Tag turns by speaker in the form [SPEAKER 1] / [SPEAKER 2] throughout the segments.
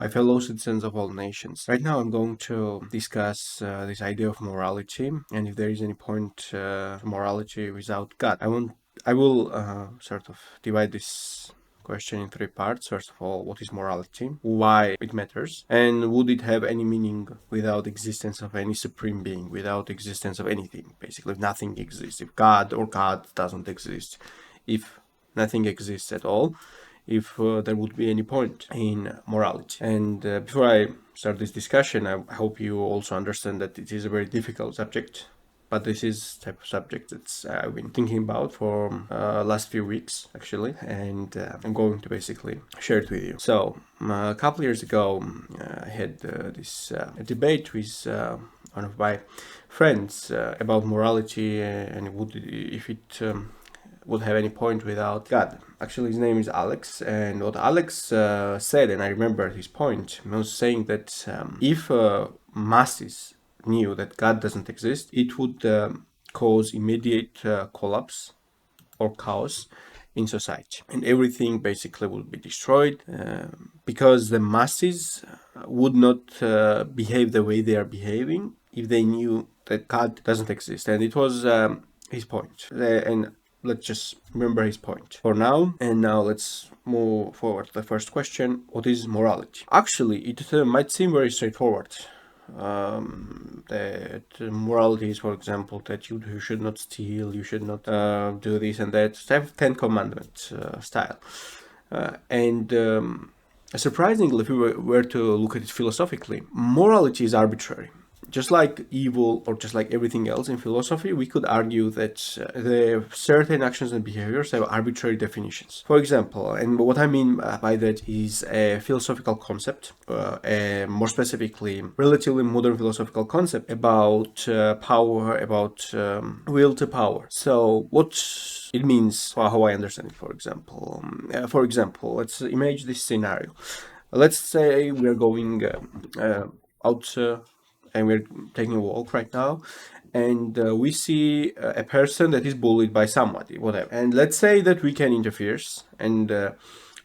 [SPEAKER 1] my fellow citizens of all nations. Right now I'm going to discuss this idea of morality, and if there is any point morality without God. I will sort of divide this question in three parts. First of all, what is morality? Why it matters? And would it have any meaning without existence of any supreme being, without existence of anything? Basically, if nothing exists, if God or God doesn't exist, if nothing exists at all, if there would be any point in morality. And before I start this discussion, I hope you also understand that it is a very difficult subject. But this is the type of subject that I've been thinking about for last few weeks, actually, and I'm going to basically share it with you. So, a couple years ago, I had this debate with one of my friends about morality and if it would have any point without God. Actually, his name is Alex, and what Alex said, and I remember his point, he was saying that if masses knew that God doesn't exist, it would cause immediate collapse or chaos in society, and everything basically would be destroyed because the masses would not behave the way they are behaving if they knew that God doesn't exist. And it was his point. And let's just remember his point for now. And now let's move forward to the first question. What is morality? Actually, it might seem very straightforward. That morality is, for example, that you should not steal, you should not do this and that, type of Ten Commandments style. And surprisingly, if we were to look at it philosophically, morality is arbitrary. Just like evil or just like everything else in philosophy, we could argue that the certain actions and behaviors have arbitrary definitions. For example, and what I mean by that is a philosophical concept, more specifically, relatively modern philosophical concept about power, about will to power. So what it means, how I understand it, for example. Let's imagine this scenario. Let's say we are going out and we're taking a walk right now, and we see a person that is bullied by somebody, whatever. And let's say that we can interfere, and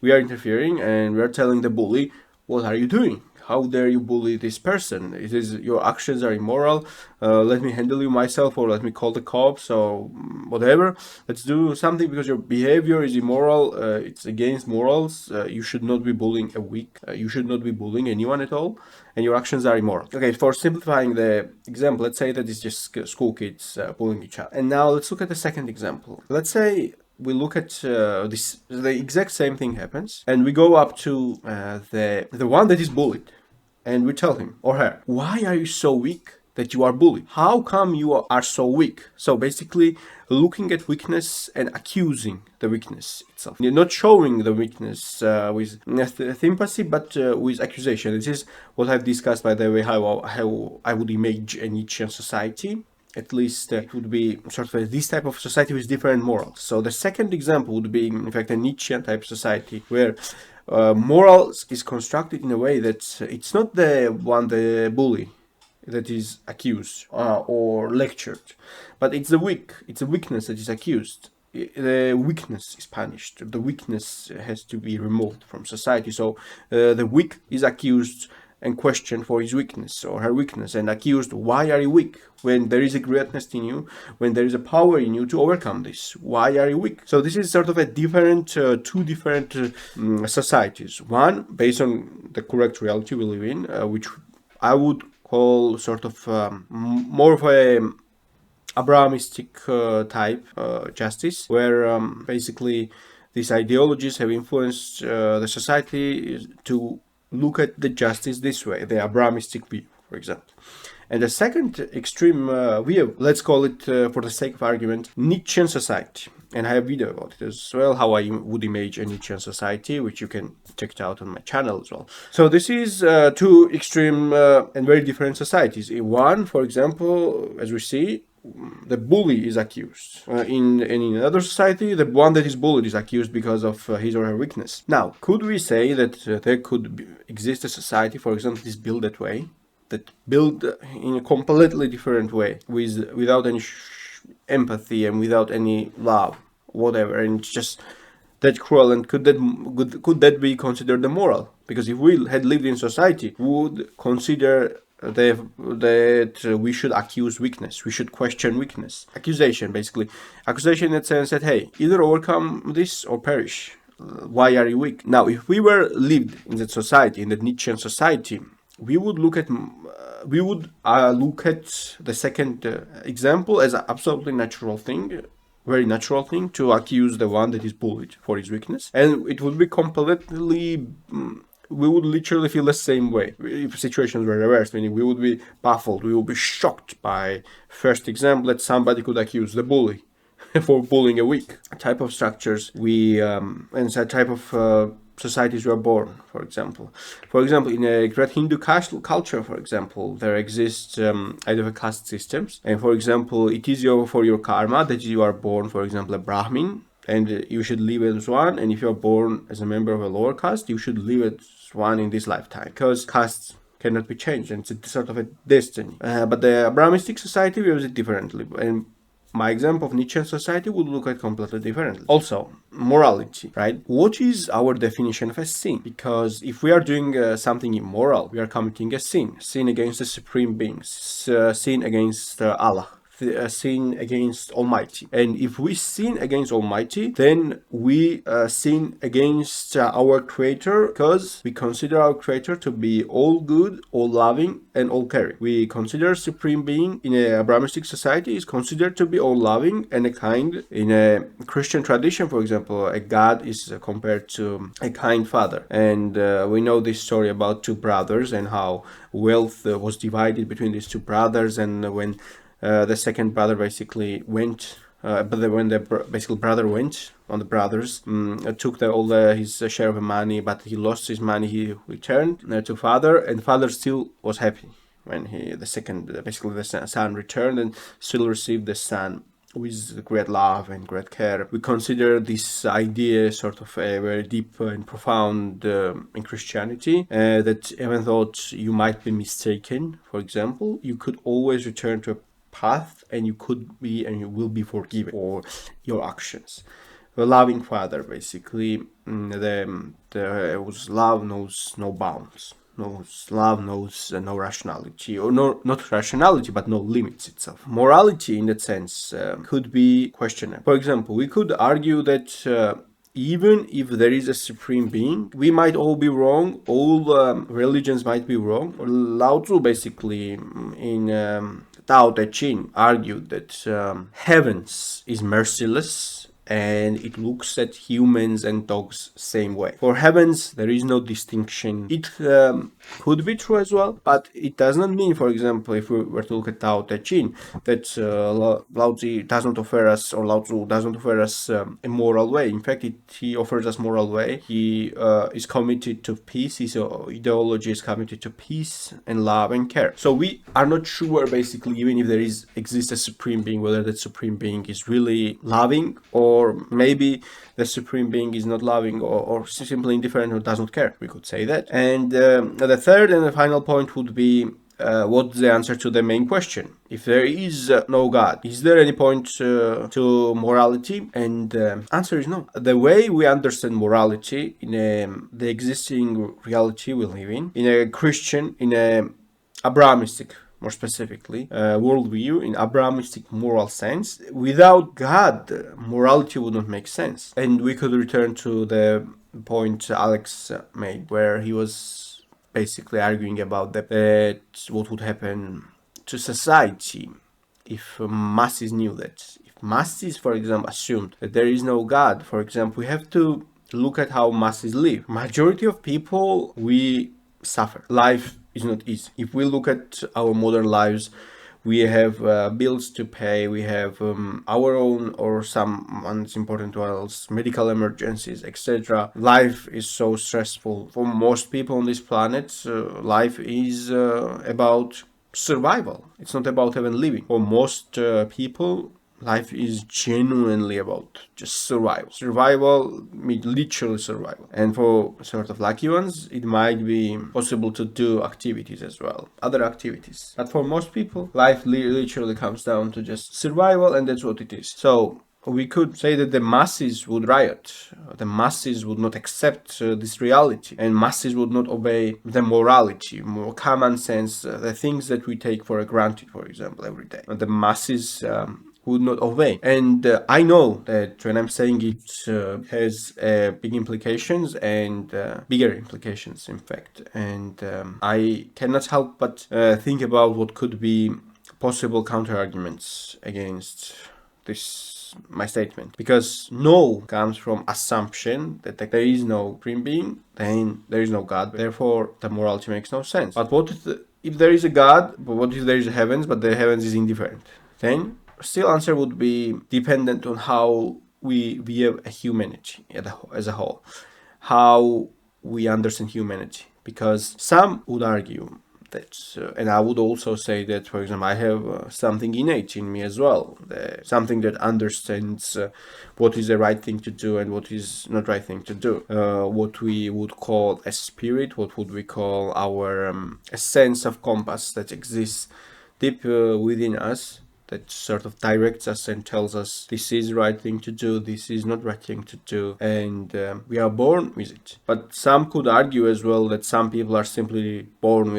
[SPEAKER 1] we are interfering, and we are telling the bully, "What are you doing? How dare you bully this person? It is your actions are immoral. Let me handle you myself, or let me call the cops, or whatever. Let's do something because your behavior is immoral. It's against morals. You should not be bullying a weak. You should not be bullying anyone at all, and your actions are immoral." Okay, for simplifying the example, let's say that it's just school kids bullying each other. And now let's look at the second example. Let's say we look at this, the exact same thing happens, and we go up to the one that is bullied, and we tell him or her, "Why are you so weak that you are bullied? How come you are so weak?" So basically, looking at weakness and accusing the weakness itself. You're not showing the weakness with sympathy, but with accusation. This is what I've discussed, by the way, how I would imagine a Nietzschean society. At least it would be sort of this type of society with different morals. So the second example would be, in fact, a Nietzschean type society where morals is constructed in a way that it's not the one, the bully, that is accused or lectured, but it's the weak. It's a weakness that is accused. The weakness is punished. The weakness has to be removed from society. So the weak is accused and questioned for his weakness or her weakness, and accused, "Why are you weak? When there is a greatness in you, when there is a power in you to overcome this, why are you weak?" So this is sort of a different, two different societies. One based on the correct reality we live in, which I would call sort of more of a Abrahamistic type justice, where basically these ideologies have influenced the society to look at the justice this way, the Abrahamistic view, for example. And the second extreme view, let's call it, for the sake of argument, Nietzschean society. And I have a video about it as well, how I would imagine a Nietzschean society, which you can check it out on my channel as well. So this is two extreme and very different societies. In one, for example, as we see, the bully is accused. In another society, the one that is bullied is accused because of his or her weakness. Now, could we say that there could exist a society, for example, that is built that way, that built in a completely different way, without any empathy and without any love, whatever, and it's just that cruel, and could that be considered immoral? Because if we had lived in society, we would consider that we should accuse weakness, we should question weakness. Accusation, basically. Accusation in the sense that, hey, either overcome this or perish. Why are you weak? Now, if we were lived in that society, in that Nietzschean society, we would look at the second example as an absolutely natural thing, very natural thing, to accuse the one that is bullied for his weakness, and it would be completely. We would literally feel the same way if situations were reversed, meaning we would be baffled, we would be shocked by first example that somebody could accuse the bully for bullying a weak. Type of structures and that type of societies were born, for example. In a great Hindu culture, for example, there exists either caste systems, and for example, it is for your karma that you are born, for example, a Brahmin, and you should live as one, and if you are born as a member of a lower caste, you should live as one in this lifetime, because castes cannot be changed, and it's sort of a destiny. But the Brahmistic society views it differently, and my example of Nietzschean society would look at completely differently. Also, morality, right? What is our definition of a sin? Because if we are doing something immoral, we are committing a sin against the supreme beings, sin against Allah, sin against Almighty. And if we sin against Almighty, then we sin against our Creator, because we consider our Creator to be all good, all loving, and all caring. We consider Supreme Being in a Brahmistic society is considered to be all loving and a kind. In a Christian tradition, for example, a God is compared to a kind father. And we know this story about two brothers and how wealth was divided between these two brothers, and when the second brother basically went, when the brother went on the brothers, took all his share of the money, but he lost his money. He returned to father, and father still was happy when the son returned, and still received the son with great love and great care. We consider this idea sort of very deep and profound in Christianity, that even though you might be mistaken, for example, you could always return to a path, and you will be forgiven for your actions. The loving father, basically, whose love knows no bounds. Love knows no rationality, or not rationality, but no limits itself. Morality, in that sense, could be questionable. For example, we could argue that even if there is a supreme being, we might all be wrong. All religions might be wrong. Lao Tzu, basically, in Tao Te Ching, argued that heavens is merciless, and it looks at humans and dogs same way. For heavens, there is no distinction. It could be true as well, but it does not mean, for example, if we were to look at Tao Te Ching, that Lao Tzu doesn't offer us a moral way. In fact, he offers us moral way. He is committed to peace. His ideology is committed to peace and love and care. So we are not sure, basically, even if there exists a supreme being, whether that supreme being is really loving, or maybe the supreme being is not loving, or simply indifferent, or doesn't care. We could say that. And the third and the final point would be, what's the answer to the main question? If there is no God, is there any point to morality? And the answer is no. The way we understand morality in the existing reality we live in a Christian, in a Abrahamistic, more specifically, worldview, in Abrahamistic moral sense, without God, morality would not make sense. And we could return to the point Alex made, where he was basically arguing about that what would happen to society if masses knew that. If masses, for example, assumed that there is no God, for example, we have to look at how masses live. Majority of people, we suffer. Life is not easy. If we look at our modern lives, we have bills to pay, we have our own or someone's important to us, medical emergencies, etc. Life is so stressful. For most people on this planet, life is about survival. It's not about even living. For most people, life is genuinely about just survival. Survival means literally survival. And for sort of lucky ones, it might be possible to do activities as well, other activities. But for most people, life literally comes down to just survival, and that's what it is. So we could say that the masses would riot. The masses would not accept this reality, and masses would not obey the morality, more common sense, the things that we take for granted, for example, every day. The masses would not obey. And I know that when I'm saying it has big implications and bigger implications, in fact. And I cannot help but think about what could be possible counter arguments against this my statement, because no comes from assumption that there is no supreme being, then there is no God, therefore the morality makes no sense. But what if there is a God, but what if there is a heavens, but the heavens is indifferent? Then still answer would be dependent on how we view humanity as a whole, how we understand humanity, because some would argue that, and I would also say that, for example, I have something innate in me as well, something that understands what is the right thing to do and what is not right thing to do. What we would call a spirit, what would we call our a sense of compass that exists deep within us, that sort of directs us and tells us this is the right thing to do, this is not right thing to do, and we are born with it. But some could argue as well that some people are simply born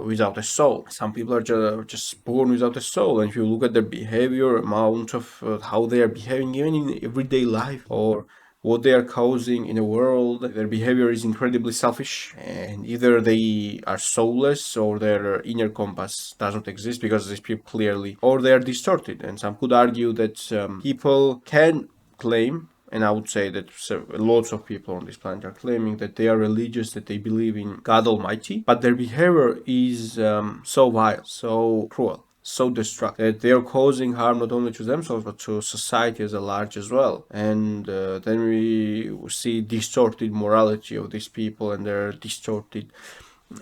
[SPEAKER 1] without a soul. Some people are just born without a soul, and if you look at their behavior, amount of how they are behaving even in everyday life, or what they are causing in the world, their behavior is incredibly selfish, and either they are soulless or their inner compass doesn't exist, because these people clearly, or they are distorted. And some could argue that people can claim, and I would say that lots of people on this planet are claiming that they are religious, that they believe in God Almighty, but their behavior is so vile, so cruel, so destructive, that they are causing harm not only to themselves but to society as a large as well. And then we see distorted morality of these people and their distorted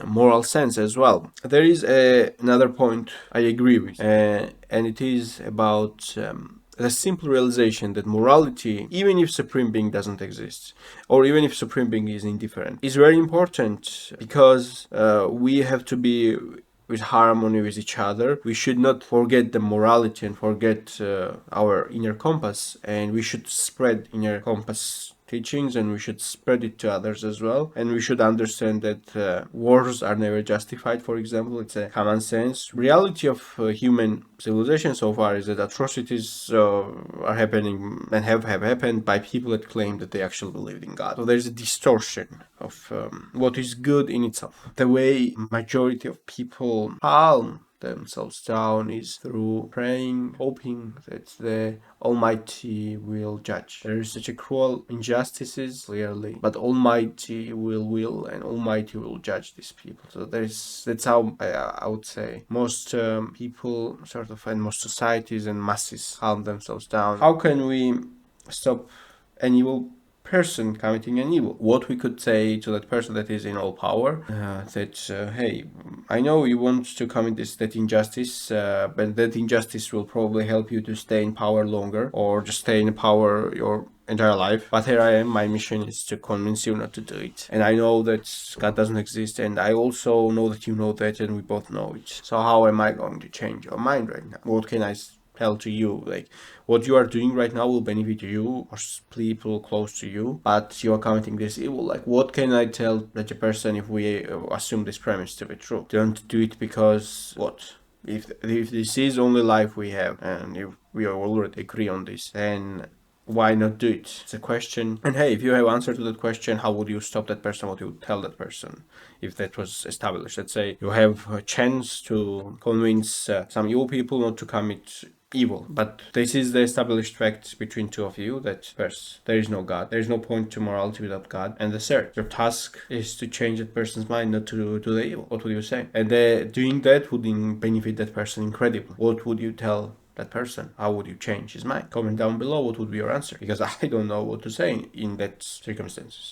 [SPEAKER 1] moral sense as well. There is another point I agree with, and it is about the simple realization that morality, even if supreme being doesn't exist, or even if supreme being is indifferent, is very important, because we have to be with harmony with each other. We should not forget the morality and forget our inner compass, and we should spread inner compass teachings, and we should spread it to others as well. And we should understand that wars are never justified, for example. It's a common sense reality of human civilization so far, is that atrocities are happening and have happened by people that claim that they actually believe in God. So there's a distortion of what is good in itself. The way majority of people calm themselves down is through praying, hoping that the Almighty will judge. There is such a cruel injustices, clearly, but Almighty will and Almighty will judge these people. So that's how I would say most people sort of, and most societies and masses calm themselves down. How can we stop an evil person committing an evil? What we could say to that person that is in all power, that hey, I know you want to commit that injustice, but that injustice will probably help you to stay in power longer, or just stay in power your entire life. But here I am, my mission is to convince you not to do it. And I know that God doesn't exist, and I also know that you know that, and we both know it. So how am I going to change your mind right now? What can I tell to you? Like, what you are doing right now will benefit you or people close to you, but you are committing this evil. Like, what can I tell such a person if we assume this premise to be true? Don't do it, because what? If this is only life we have, and if we already agree on this, then why not do it? It's a question. And hey, if you have answer to that question, how would you stop that person? What you would tell that person if that was established? Let's say you have a chance to convince some evil people not to commit evil, but this is the established fact between two of you, that first, there is no God, there is no point to morality without God, and the third, your task is to change that person's mind not to do the evil. What would you say? And doing that would benefit that person incredibly. What would you tell that person? How would you change his mind? Comment down below what would be your answer, because I don't know what to say in that circumstances.